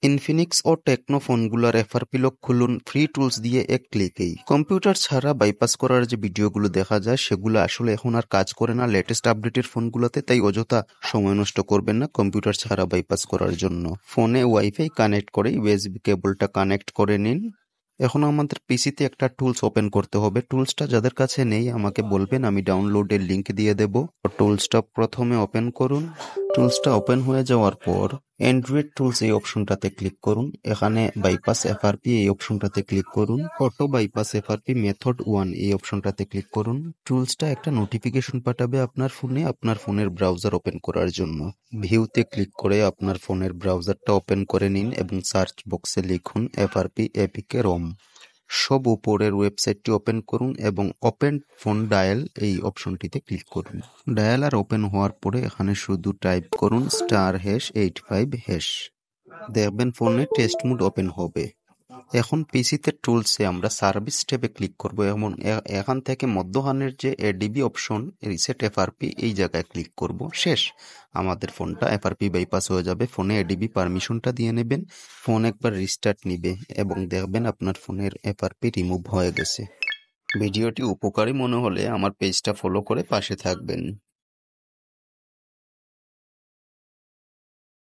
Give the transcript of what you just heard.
Infinix ও techno ফোনগুলোর FRP lock খুলুন free tools দিয়ে এক ক্লিকেই। কম্পিউটার ছাড়া বাইপাস করার যে ভিডিওগুলো দেখা যায় সেগুলো আসলে এখন আর কাজ করে না লেটেস্ট আপডেটের ফোনগুলোতে, তাই অযথা সময় নষ্ট করবেন না কম্পিউটার ছাড়া বাইপাস করার জন্য। ফোনে ওয়াইফাই কানেক্ট করে ইউএসবি কেবলটা কানেক্ট করে নিন। এখন আমাদের পিসিতে একটা টুলস ওপেন করতে হবে। টুলসটা যাদের কাছে নেই আমাকে বলবেন, আমি ডাউনলোডের লিংক দিয়ে দেব। টুলসটা প্রথমে ওপেন করুন। টুলসটা ওপেন হয়ে যাওয়ার পর অ্যান্ড্রয়েড টুলস এই অপশনটাতে ক্লিক করুন। এখানে বাইপাস এফআরপি এই অপশনটাতে ক্লিক করুন। অটো বাইপাস এফআরপি মেথড 1 এই অপশনটাতে ক্লিক করুন। টুলসটা একটা নোটিফিকেশন পাঠাবে আপনার ফোনে আপনার ফোনের ব্রাউজার ওপেন করার জন্য। ভিউতে ক্লিক করে আপনার ফোনের ব্রাউজারটা ওপেন করে নিন এবং সার্চ বক্সে লিখুন এফআরপি এপিকে রম। সব উপরের ওয়েবসাইটটি ওপেন করুন এবং ওপেন ফোন ডায়াল এই অপশনটিতে ক্লিক করুন। ডায়াল আর ওপেন হওয়ার পরে এখানে শুধু টাইপ করুন *85#। দেখবেন ফোনে টেস্ট মোড ওপেন হবে। এখন পিসিতে টুলসে আমরা সার্ভিস ট্যাবে ক্লিক করব এবং এখান থেকে মধ্যখানের যে এডিবি অপশন রিসেট এফআরপি এই জায়গায় ক্লিক করব। শেষ, আমাদের ফোনটা এফআরপি বাইপাস হয়ে যাবে। ফোনে এডিবি পারমিশনটা দিয়ে নেবেন। ফোন একবার রিস্টার্ট নিবে এবং দেখবেন আপনার ফোনের এফআরপি রিমুভ হয়ে গেছে। ভিডিওটি উপকারী মনে হলে আমার পেজটা ফলো করে পাশে থাকবেন।